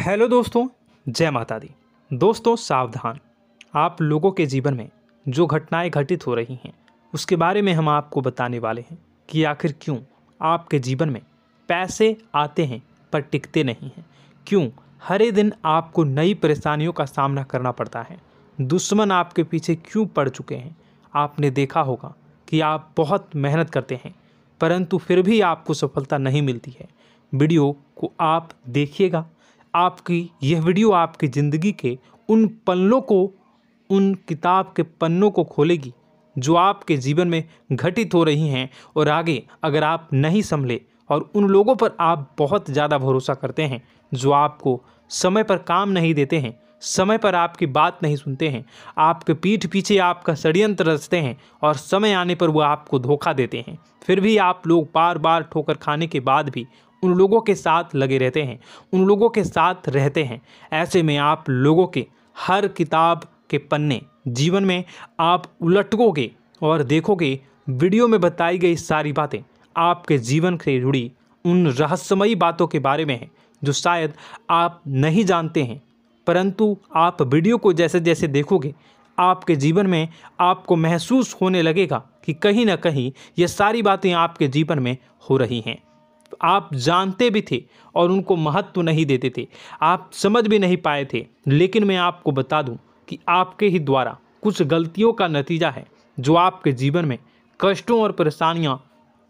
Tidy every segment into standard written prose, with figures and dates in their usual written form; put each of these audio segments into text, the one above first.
Hello दोस्तों, जय माता दी। दोस्तों सावधान, आप लोगों के जीवन में जो घटनाएं घटित हो रही हैं उसके बारे में हम आपको बताने वाले हैं कि आखिर क्यों आपके जीवन में पैसे आते हैं पर टिकते नहीं हैं। क्यों हर एक दिन आपको नई परेशानियों का सामना करना पड़ता है। दुश्मन आपके पीछे क्यों पड़ चुके हैं। आपने देखा होगा कि आप बहुत मेहनत करते हैं परंतु फिर भी आपको सफलता नहीं मिलती है। वीडियो को आप देखिएगा। आपकी यह वीडियो आपकी ज़िंदगी के उन पन्नों को, उन किताब के पन्नों को खोलेगी जो आपके जीवन में घटित हो रही हैं। और आगे अगर आप नहीं संभले और उन लोगों पर आप बहुत ज़्यादा भरोसा करते हैं जो आपको समय पर काम नहीं देते हैं, समय पर आपकी बात नहीं सुनते हैं, आपके पीठ पीछे आपका षड्यंत्र रचते हैं और समय आने पर वो आपको धोखा देते हैं, फिर भी आप लोग बार बार ठोकर खाने के बाद भी उन लोगों के साथ लगे रहते हैं, उन लोगों के साथ रहते हैं। ऐसे में आप लोगों के हर किताब के पन्ने जीवन में आप उलटोगे और देखोगे वीडियो में बताई गई सारी बातें आपके जीवन से जुड़ी उन रहस्यमयी बातों के बारे में हैं जो शायद आप नहीं जानते हैं। परंतु आप वीडियो को जैसे जैसे देखोगे आपके जीवन में आपको महसूस होने लगेगा कि कहीं ना कहीं ये सारी बातें आपके जीवन में हो रही हैं। आप जानते भी थे और उनको महत्व नहीं देते थे, आप समझ भी नहीं पाए थे। लेकिन मैं आपको बता दूं कि आपके ही द्वारा कुछ गलतियों का नतीजा है जो आपके जीवन में कष्टों और परेशानियां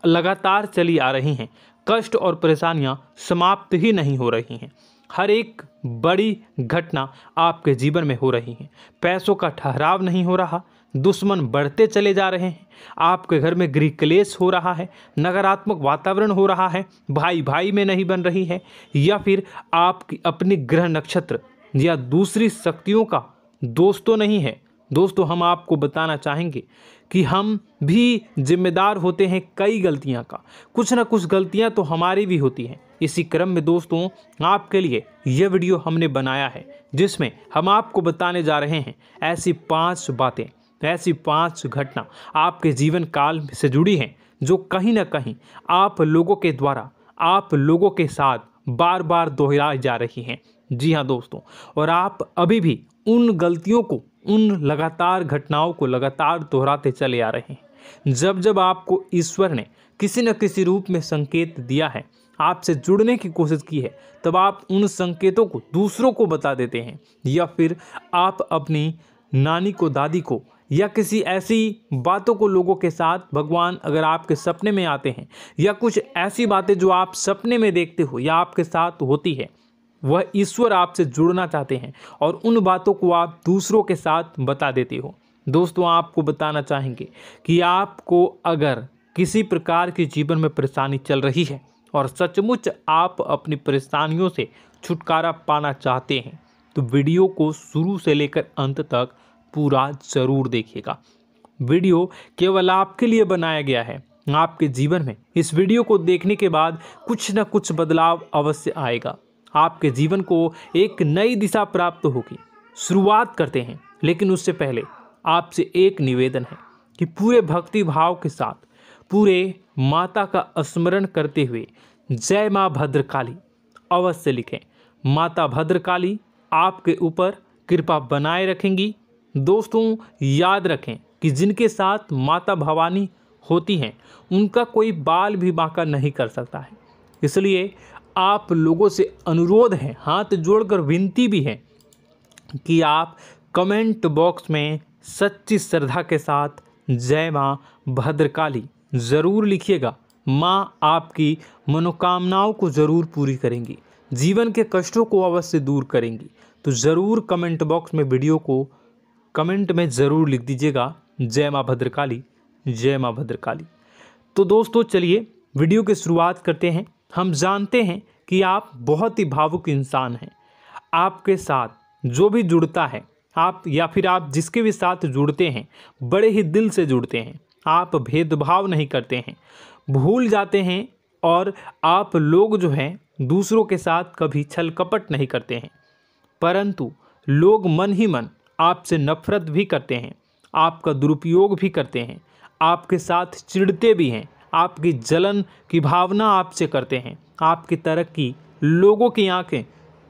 लगातार चली आ रही हैं। कष्ट और परेशानियां समाप्त ही नहीं हो रही हैं। हर एक बड़ी घटना आपके जीवन में हो रही है। पैसों का ठहराव नहीं हो रहा, दुश्मन बढ़ते चले जा रहे हैं, आपके घर में गृह क्लेश हो रहा है, नकारात्मक वातावरण हो रहा है, भाई भाई में नहीं बन रही है, या फिर आपकी अपनी ग्रह नक्षत्र या दूसरी शक्तियों का दोस्तों नहीं है। दोस्तों हम आपको बताना चाहेंगे कि हम भी जिम्मेदार होते हैं कई गलतियां का। कुछ ना कुछ गलतियां तो हमारी भी होती हैं। इसी क्रम में दोस्तों आपके लिए यह वीडियो हमने बनाया है जिसमें हम आपको बताने जा रहे हैं ऐसी 5 बातें, ऐसी 5 घटना आपके जीवन काल से जुड़ी हैं जो कहीं ना कहीं आप लोगों के द्वारा आप लोगों के साथ बार बार दोहराई जा रही हैं। जी हाँ दोस्तों, और आप अभी भी उन गलतियों को, उन लगातार घटनाओं को लगातार दोहराते चले आ रहे हैं। जब जब आपको ईश्वर ने किसी न किसी रूप में संकेत दिया है, आपसे जुड़ने की कोशिश की है, तब आप उन संकेतों को दूसरों को बता देते हैं, या फिर आप अपनी नानी को, दादी को, या किसी ऐसी बातों को लोगों के साथ, भगवान अगर आपके सपने में आते हैं या कुछ ऐसी बातें जो आप सपने में देखते हो या आपके साथ होती है, वह ईश्वर आपसे जुड़ना चाहते हैं और उन बातों को आप दूसरों के साथ बता देते हो। दोस्तों आपको बताना चाहेंगे कि आपको अगर किसी प्रकार की जीवन में परेशानी चल रही है और सचमुच आप अपनी परेशानियों से छुटकारा पाना चाहते हैं तो वीडियो को शुरू से लेकर अंत तक पूरा ज़रूर देखिएगा। वीडियो केवल आपके लिए बनाया गया है। आपके जीवन में इस वीडियो को देखने के बाद कुछ न कुछ बदलाव अवश्य आएगा। आपके जीवन को एक नई दिशा प्राप्त होगी। शुरुआत करते हैं, लेकिन उससे पहले आपसे एक निवेदन है कि पूरे भक्ति भाव के साथ पूरे माता का स्मरण करते हुए जय माँ भद्रकाली अवश्य लिखें। माता भद्रकाली आपके ऊपर कृपा बनाए रखेंगी। दोस्तों याद रखें कि जिनके साथ माता भवानी होती हैं उनका कोई बाल भी बांका नहीं कर सकता है। इसलिए आप लोगों से अनुरोध है, हाथ जोड़कर विनती भी है कि आप कमेंट बॉक्स में सच्ची श्रद्धा के साथ जय माँ भद्रकाली ज़रूर लिखिएगा। माँ आपकी मनोकामनाओं को ज़रूर पूरी करेंगी, जीवन के कष्टों को अवश्य दूर करेंगी। तो ज़रूर कमेंट बॉक्स में वीडियो को कमेंट में ज़रूर लिख दीजिएगा जय माँ भद्रकाली, जय माँ भद्रकाली। तो दोस्तों चलिए वीडियो की शुरुआत करते हैं। हम जानते हैं कि आप बहुत ही भावुक इंसान हैं। आपके साथ जो भी जुड़ता है, आप या फिर आप जिसके भी साथ जुड़ते हैं बड़े ही दिल से जुड़ते हैं। आप भेदभाव नहीं करते हैं, भूल जाते हैं, और आप लोग जो हैं दूसरों के साथ कभी छल कपट नहीं करते हैं। परंतु लोग मन ही मन आपसे नफरत भी करते हैं, आपका दुरुपयोग भी करते हैं, आपके साथ चिढ़ते भी हैं, आपकी जलन की भावना आपसे करते हैं। आपकी तरक्की लोगों की आंखें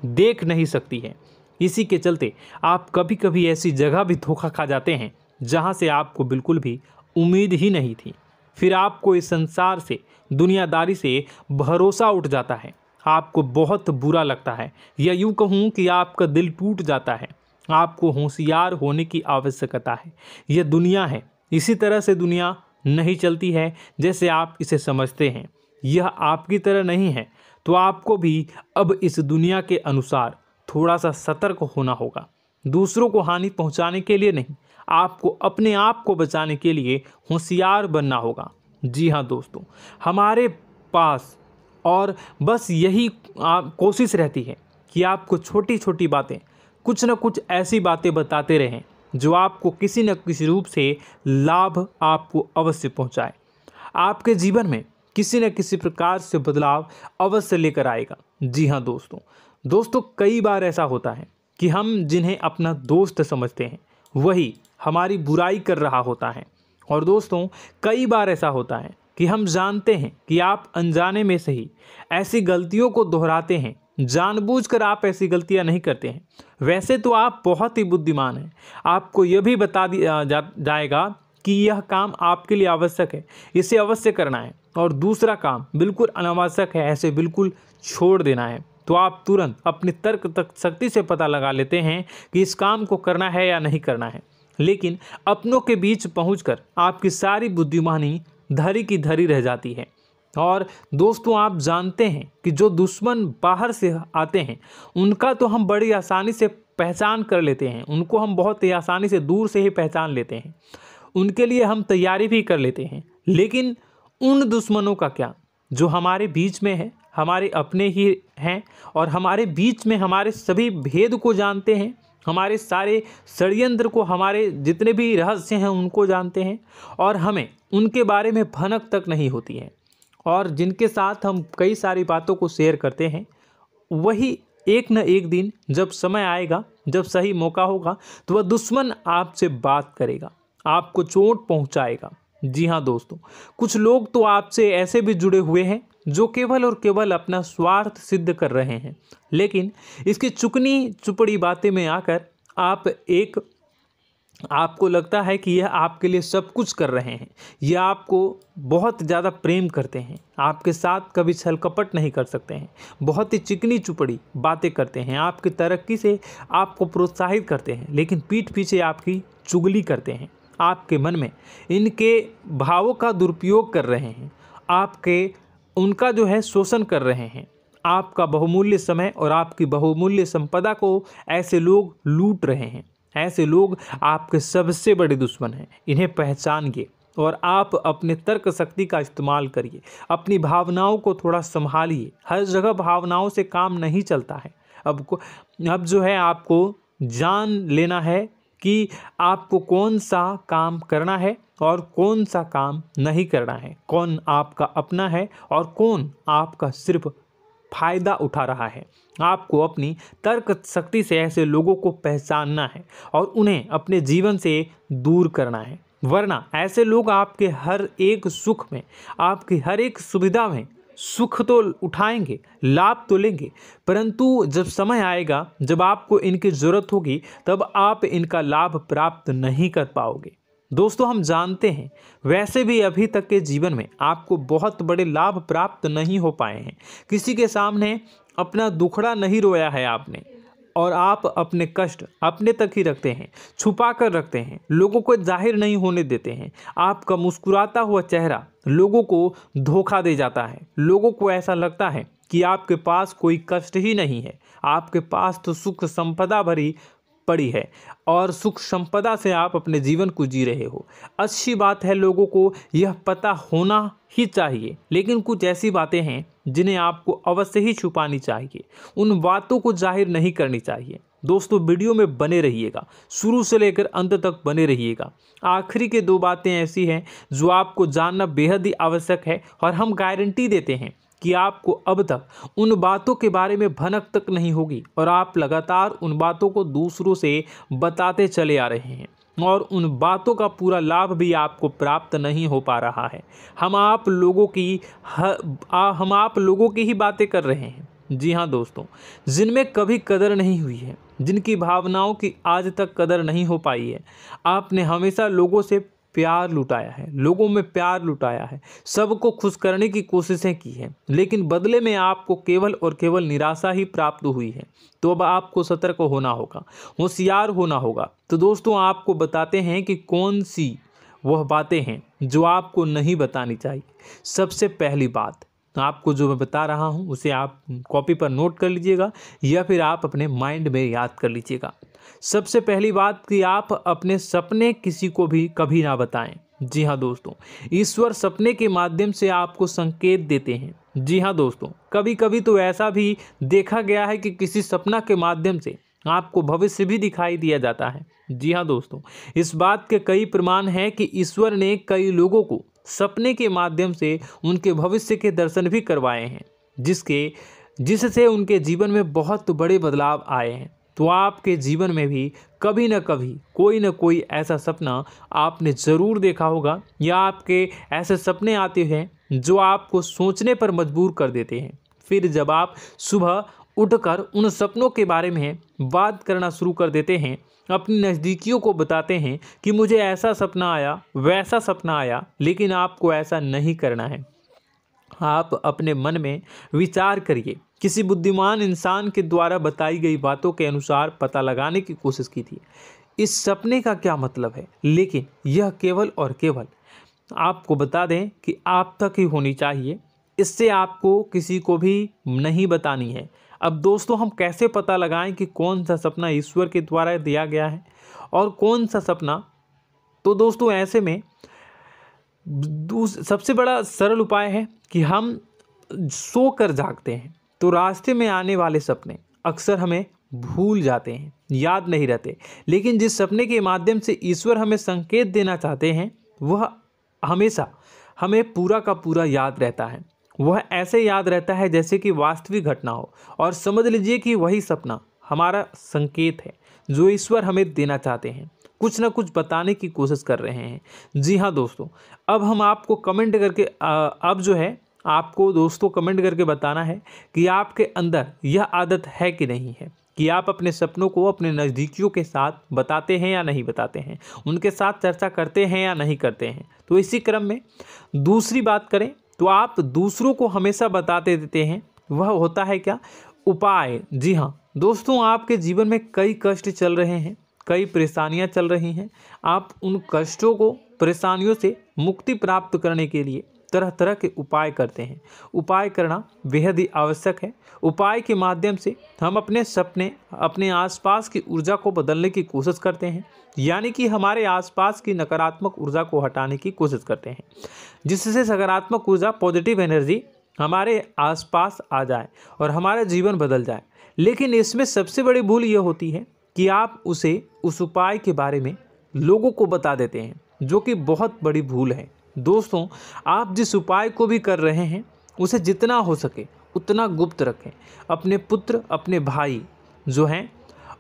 देख नहीं सकती है। इसी के चलते आप कभी कभी ऐसी जगह भी धोखा खा जाते हैं जहां से आपको बिल्कुल भी उम्मीद ही नहीं थी। फिर आपको इस संसार से, दुनियादारी से भरोसा उठ जाता है। आपको बहुत बुरा लगता है, या यूँ कहूँ कि आपका दिल टूट जाता है। आपको होशियार होने की आवश्यकता है। यह दुनिया है, इसी तरह से दुनिया नहीं चलती है जैसे आप इसे समझते हैं। यह आपकी तरह नहीं है, तो आपको भी अब इस दुनिया के अनुसार थोड़ा सा सतर्क होना होगा। दूसरों को हानि पहुंचाने के लिए नहीं, आपको अपने आप को बचाने के लिए होशियार बनना होगा। जी हाँ दोस्तों, हमारे पास और बस यही कोशिश रहती है कि आपको छोटी छोटी बातें, कुछ न कुछ ऐसी बातें बताते रहें जो आपको किसी न किसी रूप से लाभ आपको अवश्य पहुंचाए, आपके जीवन में किसी न किसी प्रकार से बदलाव अवश्य लेकर आएगा। जी हाँ दोस्तों, कई बार ऐसा होता है कि हम जिन्हें अपना दोस्त समझते हैं वही हमारी बुराई कर रहा होता है। और दोस्तों, कई बार ऐसा होता है कि हम जानते हैं कि आप अनजाने में से ही ऐसी गलतियों को दोहराते हैं। जानबूझकर आप ऐसी गलतियां नहीं करते हैं। वैसे तो आप बहुत ही बुद्धिमान हैं। आपको यह भी बता दिया जाएगा कि यह काम आपके लिए आवश्यक है, इसे अवश्य करना है, और दूसरा काम बिल्कुल अनावश्यक है, ऐसे बिल्कुल छोड़ देना है। तो आप तुरंत अपनी तर्क शक्ति से पता लगा लेते हैं कि इस काम को करना है या नहीं करना है। लेकिन अपनों के बीच पहुंचकर आपकी सारी बुद्धिमानी धरी की धरी रह जाती है। और दोस्तों, आप जानते हैं कि जो दुश्मन बाहर से आते हैं उनका तो हम बड़ी आसानी से पहचान कर लेते हैं, उनको हम बहुत ही आसानी से दूर से ही पहचान लेते हैं, उनके लिए हम तैयारी भी कर लेते हैं। लेकिन उन दुश्मनों का क्या जो हमारे बीच में है, हमारे अपने ही हैं, और हमारे बीच में हमारे सभी भेद को जानते हैं, हमारे सारे षड्यंत्र को, हमारे जितने भी रहस्य हैं उनको जानते हैं, और हमें उनके बारे में भनक तक नहीं होती है, और जिनके साथ हम कई सारी बातों को शेयर करते हैं, वही एक न एक दिन जब समय आएगा, जब सही मौका होगा, तो वह दुश्मन आपसे बात करेगा, आपको चोट पहुंचाएगा। जी हाँ दोस्तों, कुछ लोग तो आपसे ऐसे भी जुड़े हुए हैं जो केवल और केवल अपना स्वार्थ सिद्ध कर रहे हैं। लेकिन इसकी चुकनी चुपड़ी बातें में आकर आपको लगता है कि यह आपके लिए सब कुछ कर रहे हैं, यह आपको बहुत ज़्यादा प्रेम करते हैं, आपके साथ कभी छल कपट नहीं कर सकते हैं, बहुत ही चिकनी चुपड़ी बातें करते हैं, आपकी तरक्की से आपको प्रोत्साहित करते हैं, लेकिन पीठ पीछे आपकी चुगली करते हैं, आपके मन में इनके भावों का दुरुपयोग कर रहे हैं, उनका जो है शोषण कर रहे हैं। आपका बहुमूल्य समय और आपकी बहुमूल्य संपदा को ऐसे लोग लूट रहे हैं। ऐसे लोग आपके सबसे बड़े दुश्मन हैं। इन्हें पहचानिए और आप अपने तर्क शक्ति का इस्तेमाल करिए। अपनी भावनाओं को थोड़ा संभालिए। हर जगह भावनाओं से काम नहीं चलता है। अब जो है आपको जान लेना है कि आपको कौन सा काम करना है और कौन सा काम नहीं करना है, कौन आपका अपना है और कौन आपका सिर्फ फायदा उठा रहा है। आपको अपनी तर्क शक्ति से ऐसे लोगों को पहचानना है और उन्हें अपने जीवन से दूर करना है, वरना ऐसे लोग आपके हर एक सुख में, आपकी हर एक सुविधा में सुख तो उठाएंगे, लाभ तो लेंगे, परंतु जब समय आएगा, जब आपको इनकी ज़रूरत होगी, तब आप इनका लाभ प्राप्त नहीं कर पाओगे। दोस्तों, हम जानते हैं वैसे भी अभी तक के जीवन में आपको बहुत बड़े लाभ प्राप्त नहीं हो पाए हैं। किसी के सामने अपना दुखड़ा नहीं रोया है आपने, और आप अपने कष्ट अपने तक ही रखते हैं, छुपा कर रखते हैं, लोगों को जाहिर नहीं होने देते हैं। आपका मुस्कुराता हुआ चेहरा लोगों को धोखा दे जाता है। लोगों को ऐसा लगता है कि आपके पास कोई कष्ट ही नहीं है, आपके पास तो सुख संपदा भरी पड़ी है और सुख संपदा से आप अपने जीवन को जी रहे हो। अच्छी बात है, लोगों को यह पता होना ही चाहिए, लेकिन कुछ ऐसी बातें हैं जिन्हें आपको अवश्य ही छुपानी चाहिए। उन बातों को जाहिर नहीं करनी चाहिए। दोस्तों, वीडियो में बने रहिएगा, शुरू से लेकर अंत तक बने रहिएगा। आखिरी के 2 बातें ऐसी हैं जो आपको जानना बेहद ही आवश्यक है, और हम गारंटी देते हैं कि आपको अब तक उन बातों के बारे में भनक तक नहीं होगी, और आप लगातार उन बातों को दूसरों से बताते चले आ रहे हैं, और उन बातों का पूरा लाभ भी आपको प्राप्त नहीं हो पा रहा है। हम आप लोगों की ही बातें कर रहे हैं, जी हाँ दोस्तों, जिनमें कभी कदर नहीं हुई है, जिनकी भावनाओं की आज तक कदर नहीं हो पाई है। आपने हमेशा लोगों से प्यार लुटाया है, लोगों में प्यार लुटाया है, सबको खुश करने की कोशिशें की है, लेकिन बदले में आपको केवल और केवल निराशा ही प्राप्त हुई है। तो अब आपको सतर्क होना होगा, होशियार होना होगा। तो दोस्तों, आपको बताते हैं कि कौन सी वह बातें हैं जो आपको नहीं बतानी चाहिए। सबसे पहली बात आपको जो मैं बता रहा हूं उसे आप कॉपी पर नोट कर लीजिएगा या फिर आप अपने माइंड में याद कर लीजिएगा। सबसे पहली बात कि आप अपने सपने किसी को भी कभी ना बताएं। जी हाँ दोस्तों, ईश्वर सपने के माध्यम से आपको संकेत देते हैं। जी हाँ दोस्तों, कभी कभी तो ऐसा भी देखा गया है कि किसी सपना के माध्यम से आपको भविष्य भी दिखाई दिया जाता है। जी हाँ दोस्तों, इस बात के कई प्रमाण हैं कि ईश्वर ने कई लोगों को सपने के माध्यम से उनके भविष्य के दर्शन भी करवाए हैं, जिससे उनके जीवन में बहुत बड़े बदलाव आए हैं। तो आपके जीवन में भी कभी न कभी कोई न कोई ऐसा सपना आपने ज़रूर देखा होगा, या आपके ऐसे सपने आते हैं जो आपको सोचने पर मजबूर कर देते हैं। फिर जब आप सुबह उठकर उन सपनों के बारे में बात करना शुरू कर देते हैं, अपनी नज़दीकियों को बताते हैं कि मुझे ऐसा सपना आया, वैसा सपना आया, लेकिन आपको ऐसा नहीं करना है। आप अपने मन में विचार करिए। किसी बुद्धिमान इंसान के द्वारा बताई गई बातों के अनुसार पता लगाने की कोशिश की थी इस सपने का क्या मतलब है, लेकिन यह केवल और केवल आपको बता दें कि आप तक ही होनी चाहिए। इससे आपको किसी को भी नहीं बतानी है। अब दोस्तों, हम कैसे पता लगाएं कि कौन सा सपना ईश्वर के द्वारा दिया गया है और कौन सा सपना? तो दोस्तों, ऐसे में सबसे बड़ा सरल उपाय है कि हम सोकर जागते हैं तो रास्ते में आने वाले सपने अक्सर हमें भूल जाते हैं, याद नहीं रहते। लेकिन जिस सपने के माध्यम से ईश्वर हमें संकेत देना चाहते हैं वह हमेशा हमें पूरा का पूरा याद रहता है। वह ऐसे याद रहता है जैसे कि वास्तविक घटना हो, और समझ लीजिए कि वही सपना हमारा संकेत है जो ईश्वर हमें देना चाहते हैं, कुछ ना कुछ बताने की कोशिश कर रहे हैं। जी हाँ दोस्तों, अब हम आपको कमेंट करके अब जो है आपको दोस्तों कमेंट करके बताना है कि आपके अंदर यह आदत है कि नहीं है, कि आप अपने सपनों को अपने नज़दीकियों के साथ बताते हैं या नहीं बताते हैं, उनके साथ चर्चा करते हैं या नहीं करते हैं। तो इसी क्रम में दूसरी बात करें तो आप दूसरों को हमेशा बताते देते हैं, वह होता है क्या? उपाय। जी हाँ दोस्तों, आपके जीवन में कई कष्ट चल रहे हैं, कई परेशानियां चल रही हैं। आप उन कष्टों को, परेशानियों से मुक्ति प्राप्त करने के लिए तरह तरह के उपाय करते हैं। उपाय करना बेहद ही आवश्यक है। उपाय के माध्यम से हम अपने सपने, अपने आसपास की ऊर्जा को बदलने की कोशिश करते हैं, यानी कि हमारे आसपास की नकारात्मक ऊर्जा को हटाने की कोशिश करते हैं, जिससे सकारात्मक ऊर्जा, पॉजिटिव एनर्जी हमारे आसपास आ जाए और हमारा जीवन बदल जाए। लेकिन इसमें सबसे बड़ी भूल यह होती है कि आप उस उपाय के बारे में लोगों को बता देते हैं, जो कि बहुत बड़ी भूल है। दोस्तों, आप जिस उपाय को भी कर रहे हैं उसे जितना हो सके उतना गुप्त रखें। अपने पुत्र, अपने भाई जो हैं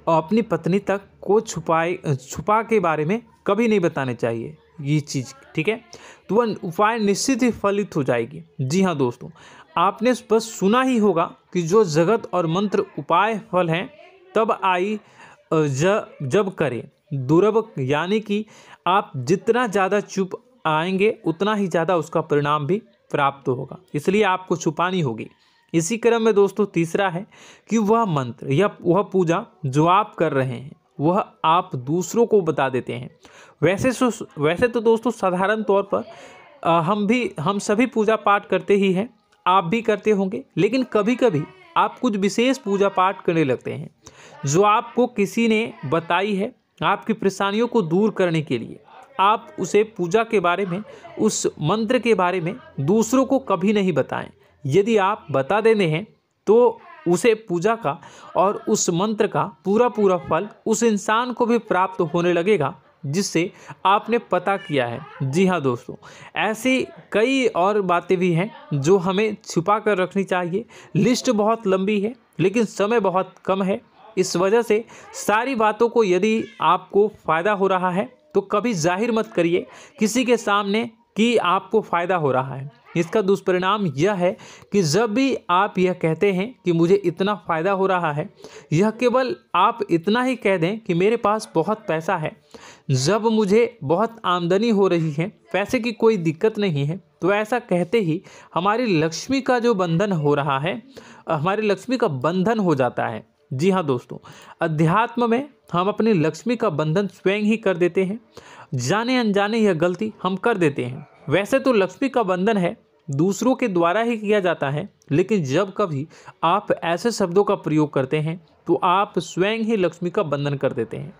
और अपनी पत्नी तक को छुपा के बारे में कभी नहीं बताने चाहिए ये चीज़, ठीक है? तो वह उपाय निश्चित ही फलित हो जाएगी। जी हाँ दोस्तों, आपने बस सुना ही होगा कि जो जगत और मंत्र उपाय फल हैं तब आई जब करें दुर्लभ, यानी कि आप जितना ज़्यादा चुप आएंगे उतना ही ज़्यादा उसका परिणाम भी प्राप्त होगा, इसलिए आपको छुपानी होगी। इसी क्रम में दोस्तों तीसरा है कि वह मंत्र या वह पूजा जो आप कर रहे हैं वह आप दूसरों को बता देते हैं। वैसे तो दोस्तों साधारण तौर पर हम सभी पूजा पाठ करते ही हैं, आप भी करते होंगे, लेकिन कभी कभी आप कुछ विशेष पूजा पाठ करने लगते हैं जो आपको किसी ने बताई है आपकी परेशानियों को दूर करने के लिए। आप उसे पूजा के बारे में, उस मंत्र के बारे में दूसरों को कभी नहीं बताएं। यदि आप बता देते हैं तो उसे पूजा का और उस मंत्र का पूरा पूरा फल उस इंसान को भी प्राप्त होने लगेगा जिससे आपने पता किया है। जी हाँ दोस्तों, ऐसी कई और बातें भी हैं जो हमें छुपा कर रखनी चाहिए। लिस्ट बहुत लंबी है लेकिन समय बहुत कम है, इस वजह से सारी बातों को यदि आपको फ़ायदा हो रहा है तो कभी जाहिर मत करिए किसी के सामने कि आपको फ़ायदा हो रहा है। इसका दुष्परिणाम यह है कि जब भी आप यह कहते हैं कि मुझे इतना फ़ायदा हो रहा है, यह केवल आप इतना ही कह दें कि मेरे पास बहुत पैसा है, जब मुझे बहुत आमदनी हो रही है, पैसे की कोई दिक्कत नहीं है, तो ऐसा कहते ही हमारी लक्ष्मी का जो बंधन हो रहा है, हमारी लक्ष्मी का बंधन हो जाता है। जी हाँ दोस्तों, अध्यात्म में हम अपनी लक्ष्मी का बंधन स्वयं ही कर देते हैं। जाने अनजाने यह गलती हम कर देते हैं। वैसे तो लक्ष्मी का बंधन है दूसरों के द्वारा ही किया जाता है, लेकिन जब कभी आप ऐसे शब्दों का प्रयोग करते हैं तो आप स्वयं ही लक्ष्मी का बंधन कर देते हैं।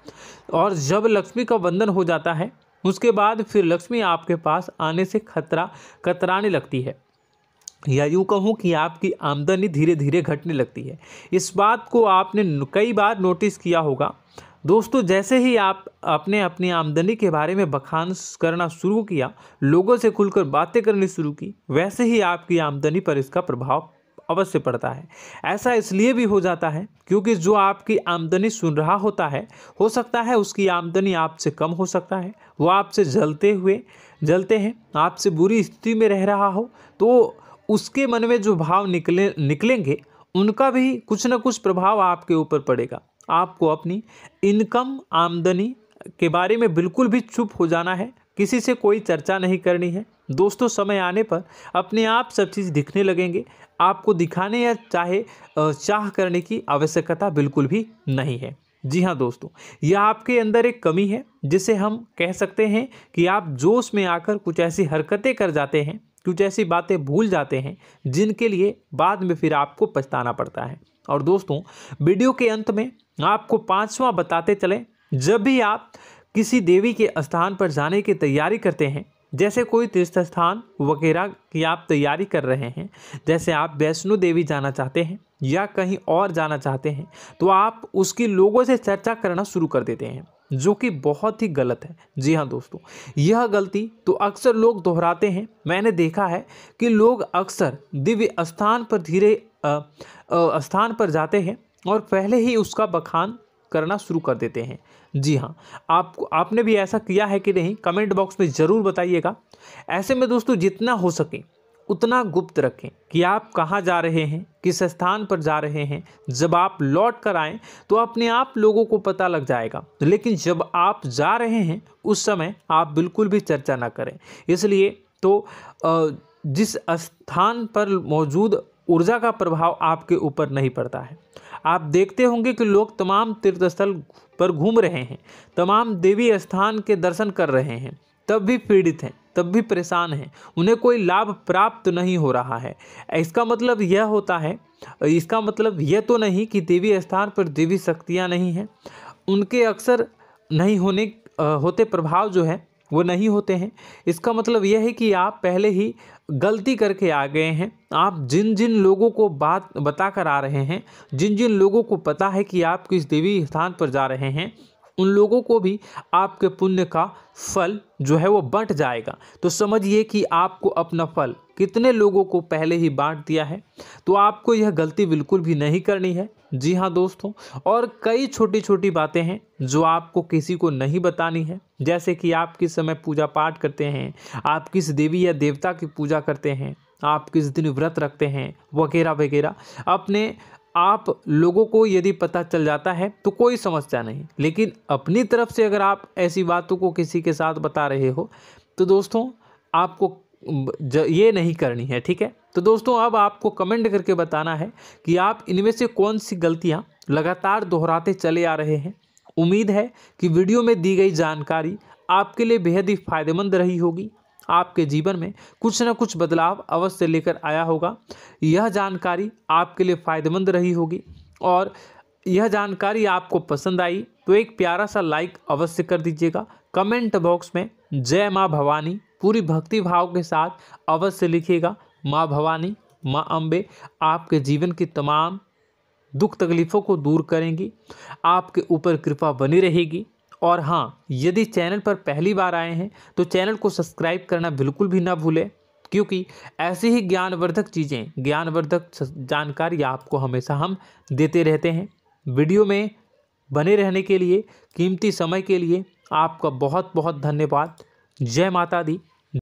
और जब लक्ष्मी का बंधन हो जाता है, उसके बाद फिर लक्ष्मी आपके पास आने से कतराने लगती है, या यूँ कहूँ कि आपकी आमदनी धीरे धीरे घटने लगती है। इस बात को आपने कई बार नोटिस किया होगा दोस्तों। जैसे ही आपने अपनी आमदनी के बारे में बखान करना शुरू किया, लोगों से खुलकर बातें करनी शुरू की, वैसे ही आपकी आमदनी पर इसका प्रभाव अवश्य पड़ता है। ऐसा इसलिए भी हो जाता है क्योंकि जो आपकी आमदनी सुन रहा होता है, हो सकता है उसकी आमदनी आपसे कम हो सकता है, वो आपसे जलते हैं, आपसे बुरी स्थिति में रह रहा हो, तो उसके मन में जो भाव निकलेंगे उनका भी कुछ न कुछ प्रभाव आपके ऊपर पड़ेगा। आपको अपनी इनकम आमदनी के बारे में बिल्कुल भी चुप हो जाना है, किसी से कोई चर्चा नहीं करनी है दोस्तों। समय आने पर अपने आप सब चीज़ दिखने लगेंगे। आपको दिखाने या चाह करने की आवश्यकता बिल्कुल भी नहीं है। जी हाँ दोस्तों, यह आपके अंदर एक कमी है, जिसे हम कह सकते हैं कि आप जोश में आकर कुछ ऐसी हरकतें कर जाते हैं, कुछ ऐसी बातें भूल जाते हैं जिनके लिए बाद में फिर आपको पछताना पड़ता है। और दोस्तों, वीडियो के अंत में आपको 5वां बताते चलें, जब भी आप किसी देवी के स्थान पर जाने की तैयारी करते हैं, जैसे कोई तीर्थ स्थान वगैरह की आप तैयारी कर रहे हैं, जैसे आप वैष्णो देवी जाना चाहते हैं या कहीं और जाना चाहते हैं, तो आप उसकी लोगों से चर्चा करना शुरू कर देते हैं, जो कि बहुत ही गलत है। जी हाँ दोस्तों, यह गलती तो अक्सर लोग दोहराते हैं। मैंने देखा है कि लोग अक्सर दिव्य स्थान पर स्थान पर जाते हैं और पहले ही उसका बखान करना शुरू कर देते हैं। जी हाँ, आपने भी ऐसा किया है कि नहीं, कमेंट बॉक्स में ज़रूर बताइएगा। ऐसे में दोस्तों, जितना हो सके उतना गुप्त रखें कि आप कहाँ जा रहे हैं, किस स्थान पर जा रहे हैं। जब आप लौट कर आएँ तो अपने आप लोगों को पता लग जाएगा, लेकिन जब आप जा रहे हैं उस समय आप बिल्कुल भी चर्चा ना करें। इसलिए तो जिस स्थान पर मौजूद ऊर्जा का प्रभाव आपके ऊपर नहीं पड़ता है। आप देखते होंगे कि लोग तमाम तीर्थ स्थल पर घूम रहे हैं, तमाम देवी स्थान के दर्शन कर रहे हैं, तब भी पीड़ित हैं, तब भी परेशान हैं, उन्हें कोई लाभ प्राप्त नहीं हो रहा है। इसका मतलब यह तो नहीं कि देवी स्थान पर देवी शक्तियाँ नहीं हैं, उनके अक्सर नहीं होते प्रभाव जो है वो नहीं होते हैं। इसका मतलब यह है कि आप पहले ही गलती करके आ गए हैं। आप जिन जिन लोगों को बात बता कर आ रहे हैं, जिन जिन लोगों को पता है कि आप किस देवी स्थान पर जा रहे हैं, उन लोगों को भी आपके पुण्य का फल जो है वो बंट जाएगा। तो समझिए कि आपको अपना फल कितने लोगों को पहले ही बांट दिया है। तो आपको यह गलती बिल्कुल भी नहीं करनी है। जी हाँ दोस्तों, और कई छोटी छोटी बातें हैं जो आपको किसी को नहीं बतानी है, जैसे कि आप किस समय पूजा पाठ करते हैं, आप किस देवी या देवता की पूजा करते हैं, आप किस दिन व्रत रखते हैं, वगैरह वगैरह। अपने आप लोगों को यदि पता चल जाता है तो कोई समस्या नहीं, लेकिन अपनी तरफ से अगर आप ऐसी बातों को किसी के साथ बता रहे हो तो दोस्तों आपको ये नहीं करनी है, ठीक है। तो दोस्तों, अब आपको कमेंट करके बताना है कि आप इनमें से कौन सी गलतियां लगातार दोहराते चले आ रहे हैं। उम्मीद है कि वीडियो में दी गई जानकारी आपके लिए बेहद ही फायदेमंद रही होगी, आपके जीवन में कुछ न कुछ बदलाव अवश्य लेकर आया होगा। यह जानकारी आपके लिए फ़ायदेमंद रही होगी और यह जानकारी आपको पसंद आई तो एक प्यारा सा लाइक अवश्य कर दीजिएगा। कमेंट बॉक्स में जय माँ भवानी पूरी भक्ति भाव के साथ अवश्य लिखिएगा। माँ भवानी, माँ अम्बे आपके जीवन की तमाम दुख तकलीफ़ों को दूर करेंगी, आपके ऊपर कृपा बनी रहेगी। और हाँ, यदि चैनल पर पहली बार आए हैं तो चैनल को सब्सक्राइब करना बिल्कुल भी ना भूलें, क्योंकि ऐसी ही ज्ञानवर्धक चीज़ें, ज्ञानवर्धक जानकारी आपको हमेशा हम देते रहते हैं। वीडियो में बने रहने के लिए, कीमती समय के लिए आपका बहुत बहुत धन्यवाद। जय माता दी।